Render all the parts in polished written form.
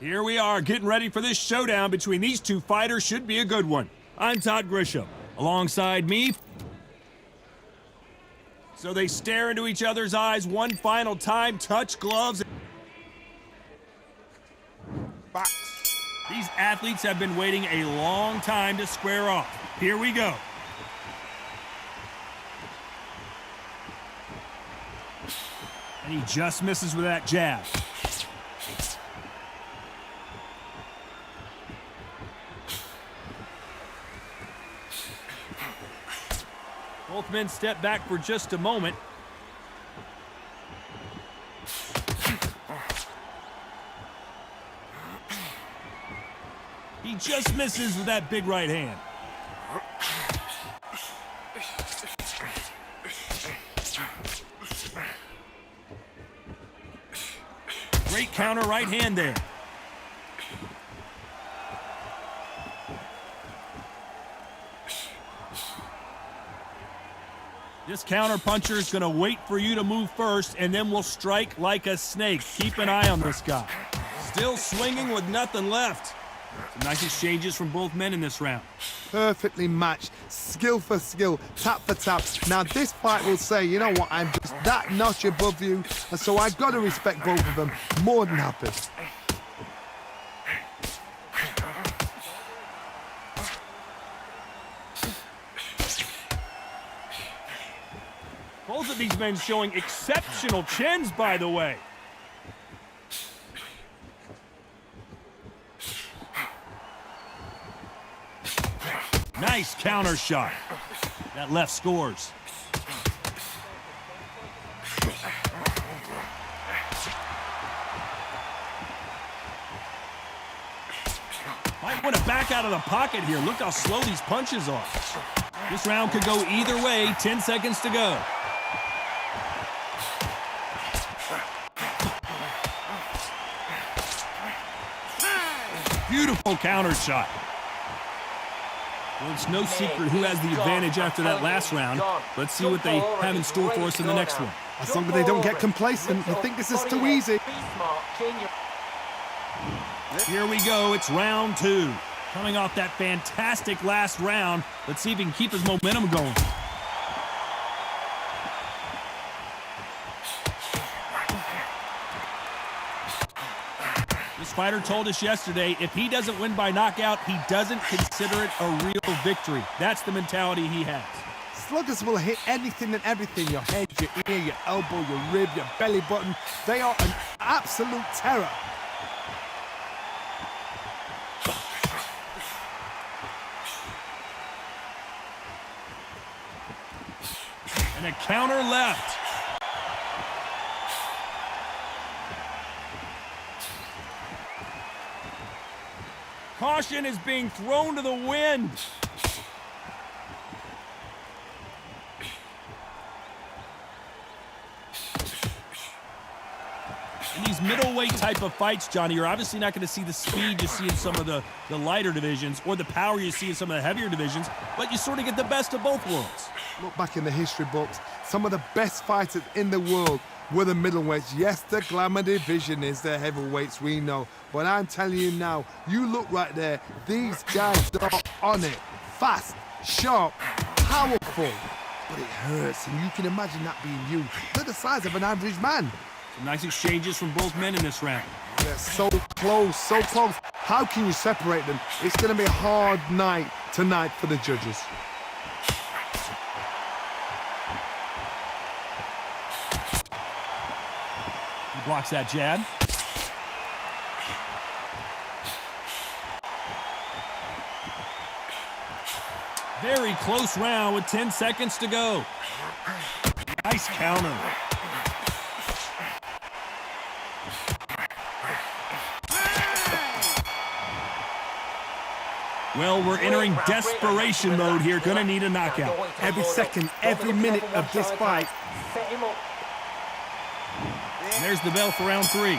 Here we are, getting ready for this showdown between these two fighters. Should be a good one. I'm Todd Grisham. Alongside me, so they stare into each other's eyes one final time, touch gloves. Box. These athletes have been waiting a long time to square off. Here we go. And he just misses with that jab. Both men step back for just a moment. He just misses with that big right hand. Great counter right hand there. This counter puncher is going to wait for you to move first, and then will strike like a snake. Keep an eye on this guy. Still swinging with nothing left. Some nice exchanges from both men in this round. Perfectly matched, skill for skill, tap for tap. Now this fight will say, you know what, I'm just that notch above you, and so I've got to respect both of them more than happy. Both of these men showing exceptional chins, by the way. Nice counter shot. That left scores. Might want to back out of the pocket here. Look how slow these punches are. This round could go either way. 10 seconds to go. Beautiful counter shot. Well, it's no secret who has the advantage after that last round. Let's see what they have in store for us in the next one. As long as they don't get complacent, you think this is too easy. Here we go, it's round two. Coming off that fantastic last round, let's see if he can keep his momentum going. This fighter told us yesterday, if he doesn't win by knockout, he doesn't consider it a real victory. That's the mentality he has. Sluggers will hit anything and everything. Your head, your ear, your elbow, your rib, your belly button. They are an absolute terror. And a counter left. Caution is being thrown to the wind. In these middleweight type of fights, Johnny, you're obviously not going to see the speed you see in some of the lighter divisions or the power you see in some of the heavier divisions, but you sort of get the best of both worlds. Look back in the history books, some of the best fighters in the world were the middleweights. Yes, the glamour division is the heavyweights, we know. But I'm telling you now, you look right there, these guys are on it. Fast, sharp, powerful. But it hurts, and you can imagine that being you. They're the size of an average man. Some nice exchanges from both men in this round. They're so close, so close. How can you separate them? It's going to be a hard night tonight for the judges. He blocks that jab. Very close round with 10 seconds to go. Nice counter. Well, we're entering desperation mode here. Gonna need a knockout. Every second, every minute of this fight. And there's the bell for round three.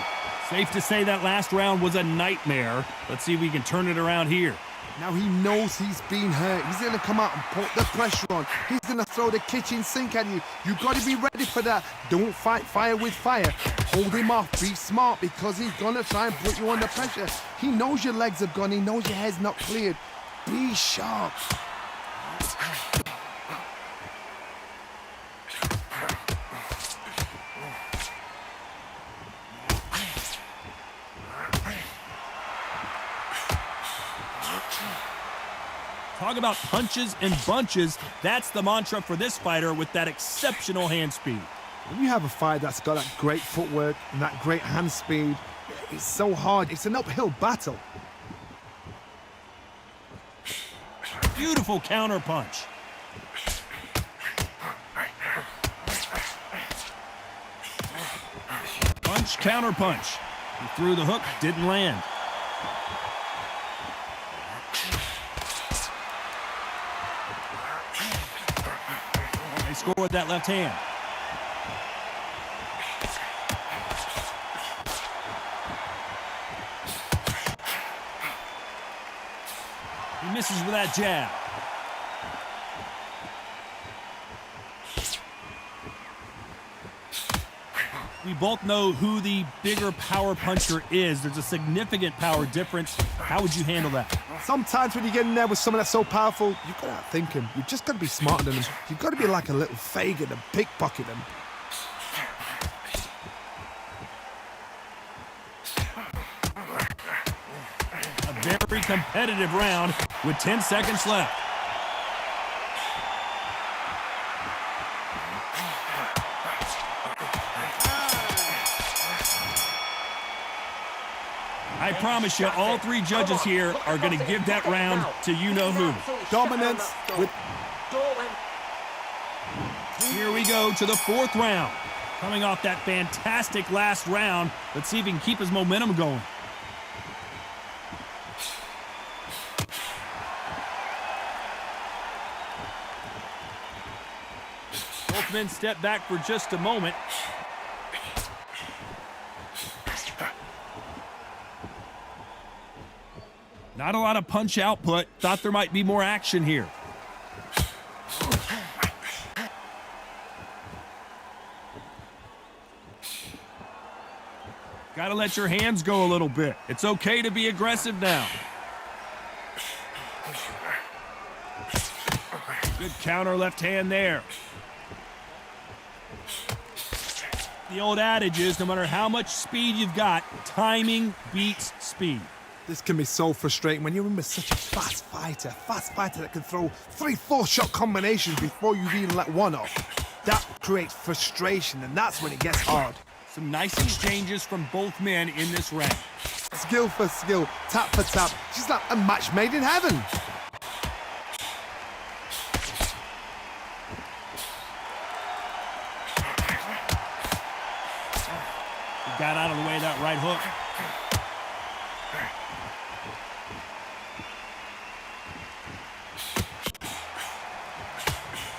Safe to say that last round was a nightmare. Let's see if we can turn it around here. Now he knows he's been hurt. He's going to come out and put the pressure on. He's going to throw the kitchen sink at you. You've got to be ready for that. Don't fight fire with fire. Hold him off. Be smart because he's going to try and put you under pressure. He knows your legs have gone. He knows your head's not cleared. Be sharp. Talk about punches and bunches. That's the mantra for this fighter with that exceptional hand speed. When you have a fight that's got that great footwork and that great hand speed, it's so hard. It's an uphill battle. Beautiful counter punch. Punch, counter punch. He threw the hook, didn't land. They score with that left hand. He misses with that jab. We both know who the bigger power puncher is. There's a significant power difference. How would you handle that? Sometimes when you get in there with someone that's so powerful, you've got to outthink him. You've just got to be smarter than him. You've got to be like a little Fagin and pickpocket him. A very competitive round with 10 seconds left. I promise you, all three judges here are going to give that round to you-know-who. Dominance with... Here we go to the fourth round. Coming off that fantastic last round, let's see if he can keep his momentum going. Both men step back for just a moment. Not a lot of punch output. Thought there might be more action here. Gotta let your hands go a little bit. It's okay to be aggressive now. Good counter left hand there. The old adage is no matter how much speed you've got, timing beats speed. This can be so frustrating when you're in with such a fast fighter that can throw 3-4 shot combinations before you've even let one off. That creates frustration, and that's when it gets hard. Some nice exchanges from both men in this round. Skill for skill, tap for tap, just like a match made in heaven. He got out of the way of that right hook.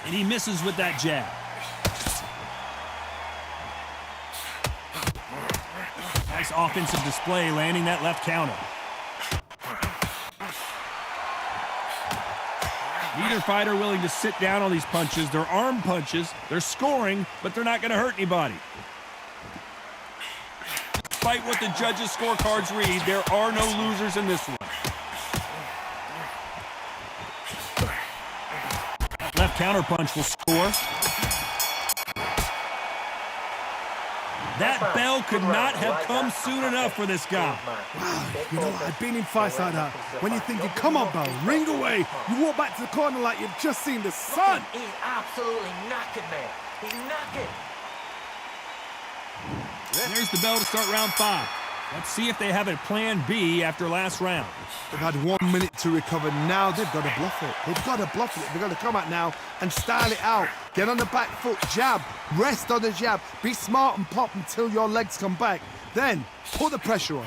And he misses with that jab. Nice offensive display, landing that left counter. Neither fighter willing to sit down on these punches. They're arm punches. They're scoring, but they're not going to hurt anybody. Despite what the judges' scorecards read, there are no losers in this one. Left counter punch will score. That bell could not have come soon enough for this guy. Wow, you know, I've been in fights like that. When you're thinking, come on, Bell, ring away. You walk back to the corner like you've just seen the sun. He's absolutely knackered, man. He's knackered. There's the bell to start round 5. Let's see if they have a plan B after last round. They've had 1 minute to recover. Now they've got to bluff it. They've got to bluff it. They've got to come out now and style it out. Get on the back foot, jab, rest on the jab. Be smart and pop until your legs come back. Then put the pressure on.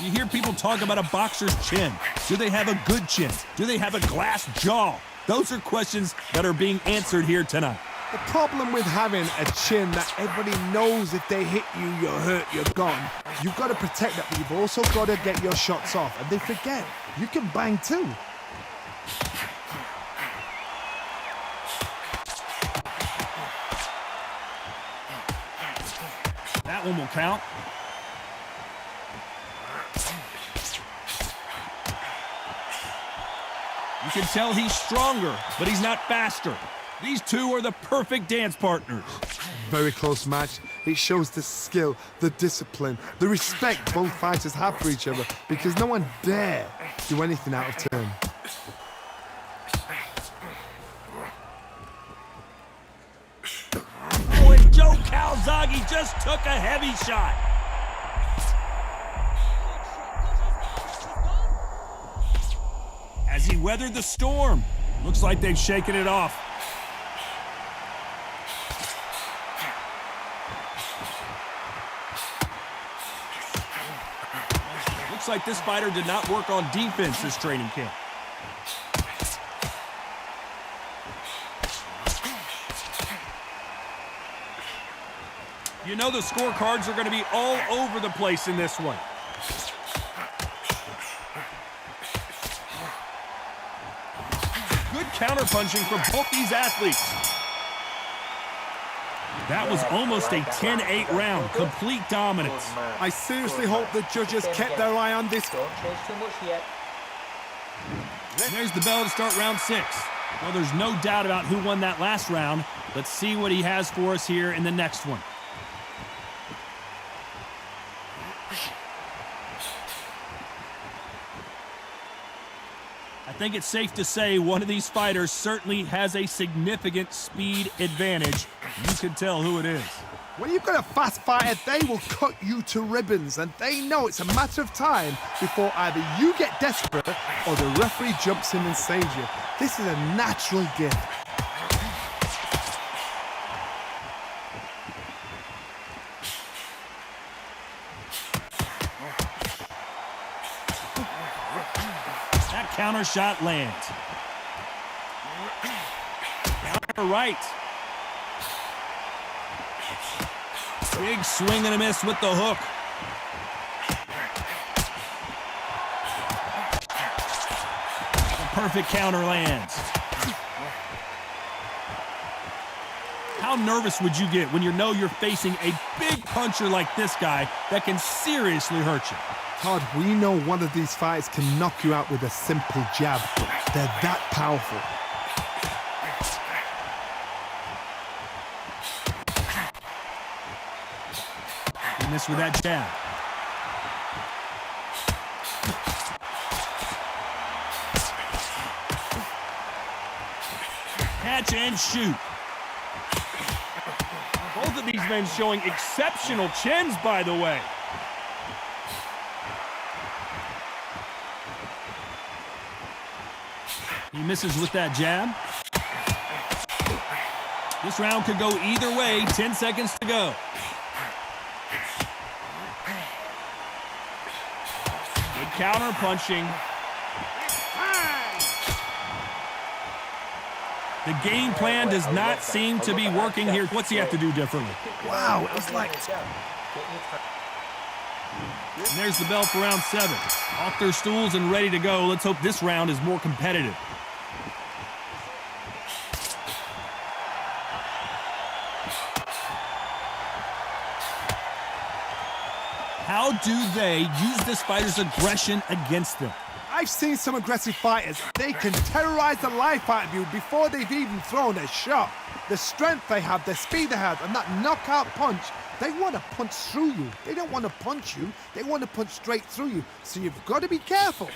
You hear people talk about a boxer's chin. Do they have a good chin? Do they have a glass jaw? Those are questions that are being answered here tonight. The problem with having a chin that everybody knows if they hit you, you're hurt, you're gone. You've got to protect that, but you've also got to get your shots off. And they forget, you can bang too. That one will count. You can tell he's stronger, but he's not faster. These two are the perfect dance partners. Very close match. It shows the skill, the discipline, the respect both fighters have for each other, because no one dare do anything out of turn. Oh, and Joe Calzaghe just took a heavy shot. As he weathered the storm, looks like they've shaken it off. Looks like this fighter did not work on defense this training camp. You know the scorecards are going to be all over the place in this one. Good counterpunching from both these athletes. That was almost a 10-8 round, complete dominance. I seriously hope the judges kept their eye on this. Don't chase too much yet. There's the bell to start round 6. Well, there's no doubt about who won that last round. Let's see what he has for us here in the next one. I think it's safe to say one of these fighters certainly has a significant speed advantage. You can tell who it is. When you've got a fast fighter, they will cut you to ribbons, and they know it's a matter of time before either you get desperate or the referee jumps in and saves you. This is a natural gift. That counter shot lands. Counter right. Big swing and a miss with the hook. The perfect counter lands. How nervous would you get when you know you're facing a big puncher like this guy that can seriously hurt you? Todd, we know one of these fights can knock you out with a simple jab. They're that powerful. He missed with that jab. Catch and shoot. Both of these men showing exceptional chins, by the way. He misses with that jab. This round could go either way. 10 seconds to go. Good counter punching. The game plan does not seem to be working here. What's he have to do differently? Wow, it's like... And there's the bell for round 7. Off their stools and ready to go. Let's hope this round is more competitive. How do they use this fighter's aggression against them? I've seen some aggressive fighters. They can terrorize the life out of you before they've even thrown a shot. The strength they have, the speed they have, and that knockout punch, they want to punch through you. They don't want to punch you. They want to punch straight through you. So you've got to be careful.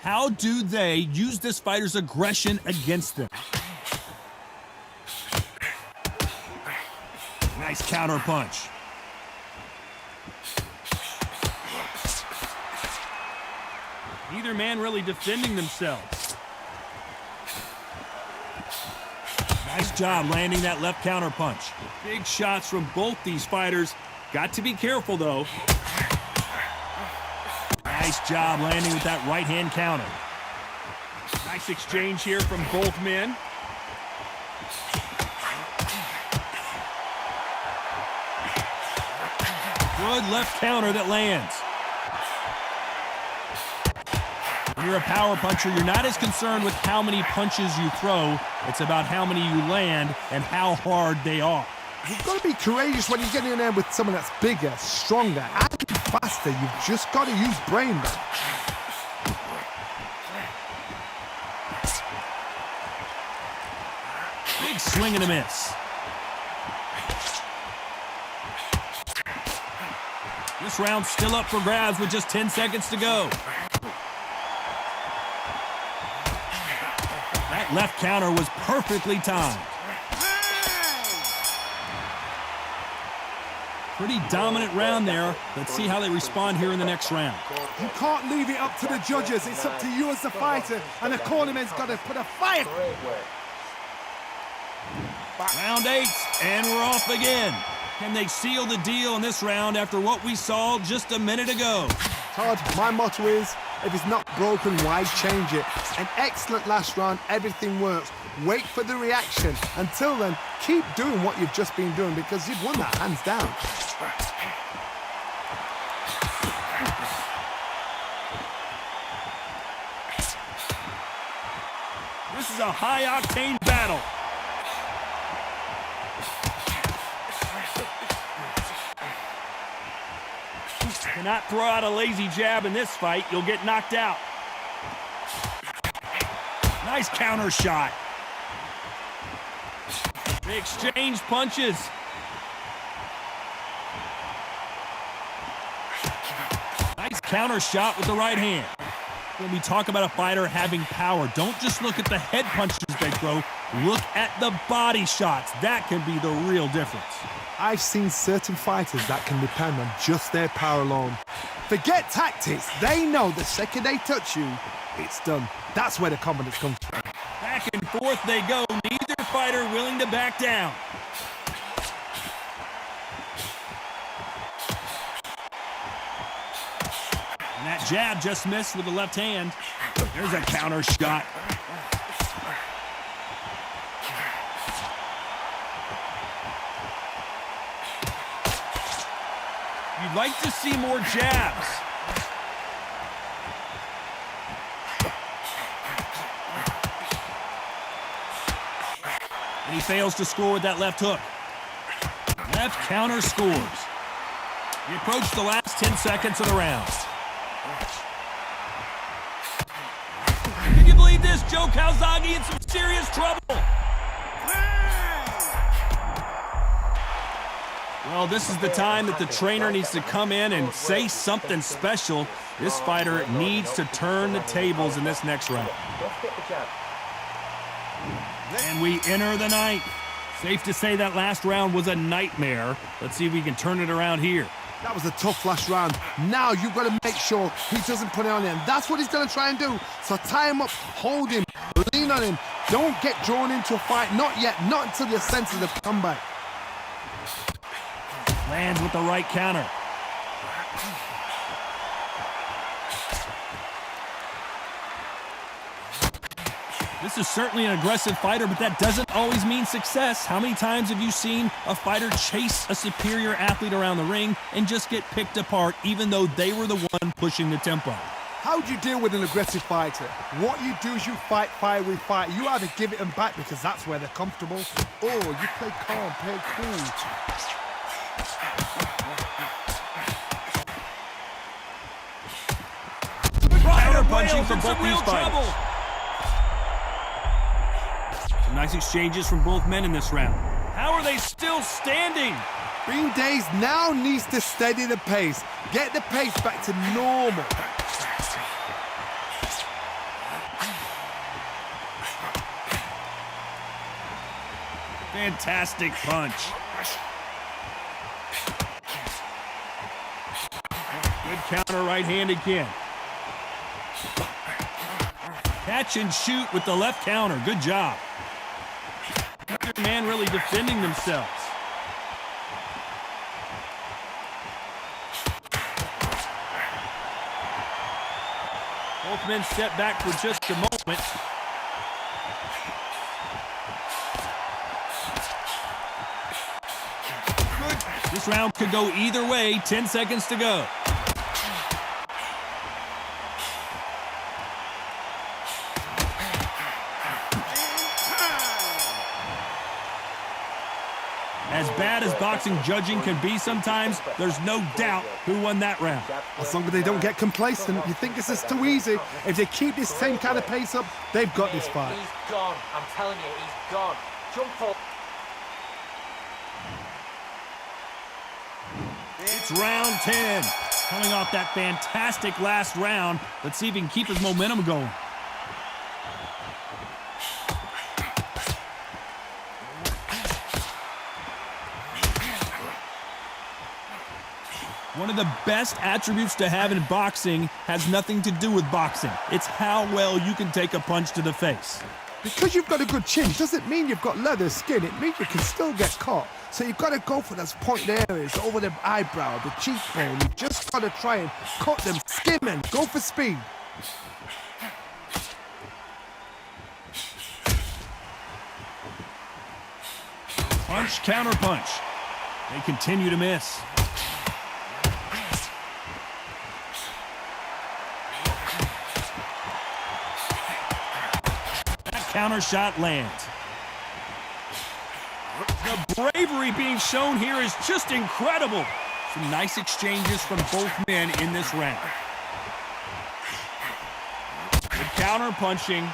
How do they use this fighter's aggression against them? Nice counter punch. Neither man really defending themselves. Nice job landing that left counter punch. Big shots from both these fighters. Got to be careful, though. Nice job landing with that right hand counter. Nice exchange here from both men. Good left counter that lands. When you're a power puncher, you're not as concerned with how many punches you throw. It's about how many you land and how hard they are. You've got to be courageous when you get in there with someone that's bigger, stronger, and faster. You've just got to use brain, man. Big swing and a miss. This round's still up for grabs with just 10 seconds to go. That left counter was perfectly timed. Pretty dominant round there. Let's see how they respond here in the next round. You can't leave it up to the judges. It's up to you as the fighter, and the cornerman's got to put a fight. Round 8, and we're off again. Can they seal the deal in this round after what we saw just a minute ago? Todd, my motto is, if it's not broken, why change it? An excellent last round, everything works. Wait for the reaction. Until then, keep doing what you've just been doing because you've won that hands down. This is a high-octane battle. Cannot throw out a lazy jab in this fight. You'll get knocked out. Nice counter shot. They exchange punches. Nice counter shot with the right hand. When we talk about a fighter having power, don't just look at the head punches they throw. Look at the body shots. That can be the real difference. I've seen certain fighters that can depend on just their power alone. Forget tactics. They know the second they touch you, it's done. That's where the confidence comes from. Back and forth they go. Neither fighter willing to back down. And that jab just missed with the left hand. There's a counter shot. You'd like to see more jabs. And he fails to score with that left hook. Left counter scores. We approach the last 10 seconds of the round. Can you believe this? Joe Calzaghe in some serious trouble. Well, this is the time that the trainer needs to come in and say something special. This fighter needs to turn the tables in this next round. And we enter the ninth. Safe to say that last round was a nightmare. Let's see if we can turn it around here. That was a tough last round. Now you've got to make sure he doesn't put it on him. That's what he's going to try and do. So tie him up, hold him, lean on him. Don't get drawn into a fight. Not yet. Not until your senses have come back. Lands with the right counter. This is certainly an aggressive fighter, but that doesn't always mean success. How many times have you seen a fighter chase a superior athlete around the ring and just get picked apart even though they were the one pushing the tempo? How do you deal with an aggressive fighter? What you do is you fight fire with fight. You either give it them back because that's where they're comfortable, or you play calm, play cool. Counter punching from both these fighters. Some nice exchanges from both men in this round. How are they still standing? Bean Days now needs to steady the pace. Get the pace back to normal. Fantastic punch. Good counter right hand again. Catch and shoot with the left counter. Good job. Neither man really defending themselves. Both men step back for just a moment. Good. This round could go either way. 10 seconds to go. As bad as boxing judging can be sometimes, there's no doubt who won that round. As long as they don't get complacent, you think this is too easy. If they keep this same kind of pace up, they've got this fight. He's gone. I'm telling you, he's gone. Jump up. It's round 10. Coming off that fantastic last round, let's see if he can keep his momentum going. One of the best attributes to have in boxing has nothing to do with boxing. It's how well you can take a punch to the face. Because you've got a good chin doesn't mean you've got leather skin. It means you can still get caught. So you've got to go for those pointed areas, over the eyebrow, the cheekbone. You've just got to try and cut them, skim them, go for speed. Punch, counter punch. They continue to miss. Counter shot lands. The bravery being shown here is just incredible. Some nice exchanges from both men in this round. Good counter punching.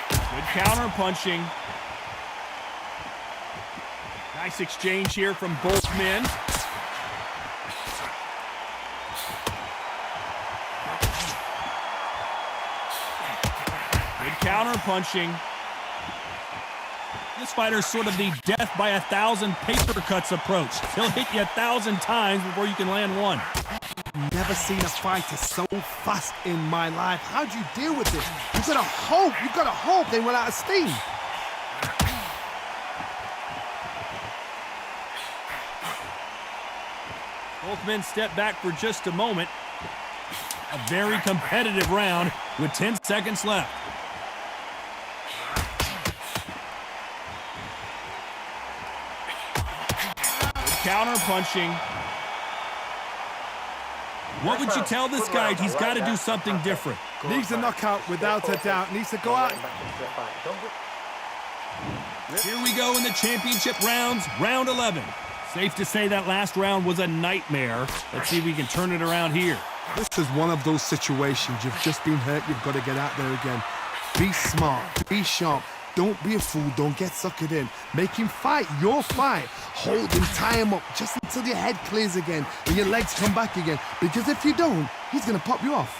Good counter punching. Nice exchange here from both men. Counter punching. This fighter's sort of the death by 1,000 paper cuts approach. He'll hit you 1,000 times before you can land one. Never seen a fighter so fast in my life. How do you deal with it? You've got to hope they run out of steam. Both men step back for just a moment. A very competitive round with 10 seconds left. Counter punching. What would you tell this guy? He's got to do something different. Needs a knockout without a doubt. Needs to go out. Here we go in the championship rounds, round 11. Safe to say that last round was a nightmare. Let's see if we can turn it around here. This is one of those situations. You've just been hurt. You've got to get out there again. Be smart. Be sharp. Don't be a fool. Don't get suckered in. Make him fight your fight. Hold him, tie him up just until your head clears again and your legs come back again. Because if you don't, he's going to pop you off.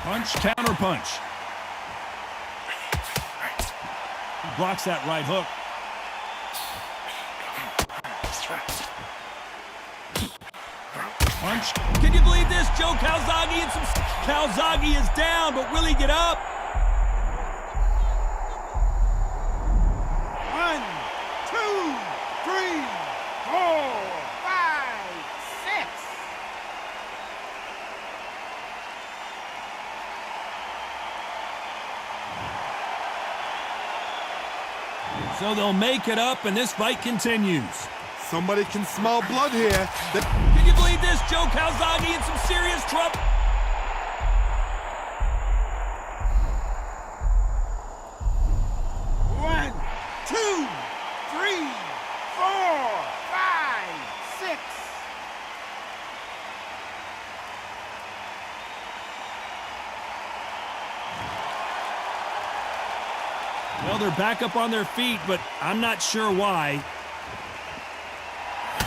Punch, counter punch. He blocks that right hook. Punch. Can you believe this? Joe Calzaghe and some... Calzaghe is down, but will he get up? 1, 2, 3, 4, 5, 6. So they'll make it up, and this fight continues. Somebody can smell blood here. Can you believe this? Joe Calzaghe in some serious trouble. One, 2, 3, 4, 5, 6. Well, they're back up on their feet, but I'm not sure why.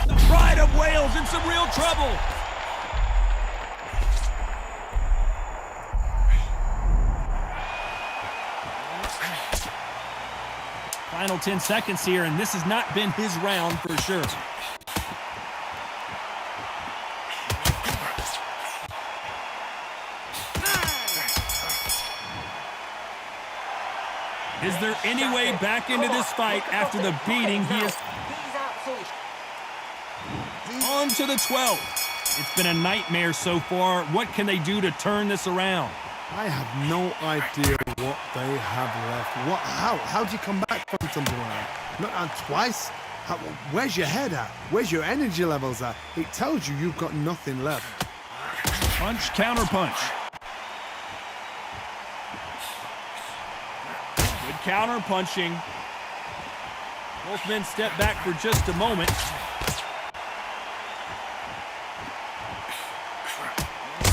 The Pride of Wales in some real trouble. Final 10 seconds here, and this has not been his round for sure. Is there any way back into this fight after the beating he is... He's absolutely... On to the 12th. It's been a nightmare so far. What can they do to turn this around? I have no idea what they have left. How do you come back from something like that? Not on twice? Where's your head at? Where's your energy levels at? It tells you you've got nothing left. Punch, counter punch. Good counter punching. Both men step back for just a moment.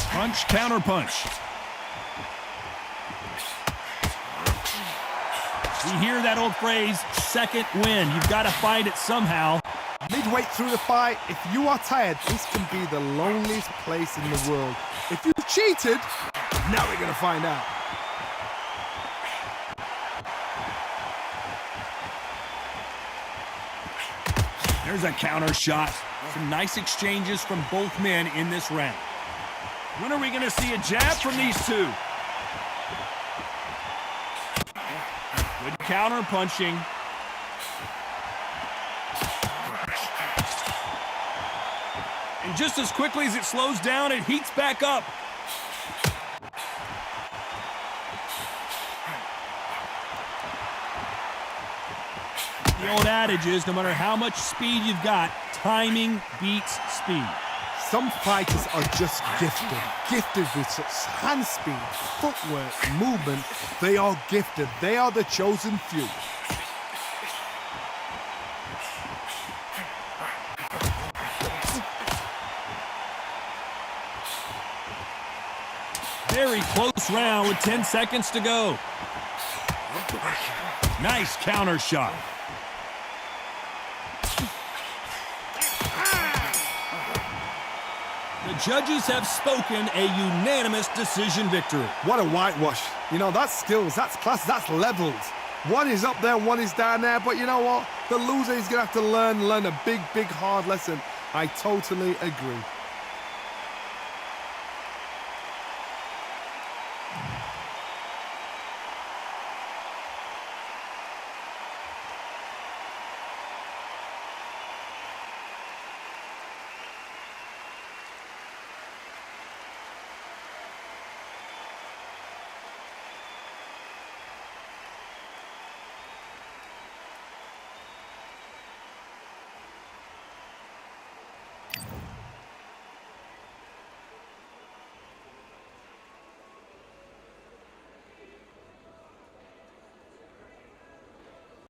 Punch, counter punch. We hear that old phrase, second win. You've got to find it somehow. Midway through the fight, if you are tired, this can be the loneliest place in the world. If you cheated, now we're going to find out. There's a counter shot. Some nice exchanges from both men in this round. When are we going to see a jab from these two? Good counter punching. And just as quickly as it slows down, it heats back up. The old adage is, no matter how much speed you've got, timing beats speed. Some fighters are just gifted with such hand speed, footwork, movement. They are gifted. They are the chosen few. Very close round with 10 seconds to go. Nice counter shot. The judges have spoken, a unanimous decision victory. What a whitewash. You know, that's skills, that's class, that's levels. One is up there, one is down there, but you know what? The loser is going to have to learn a big, hard lesson. I totally agree.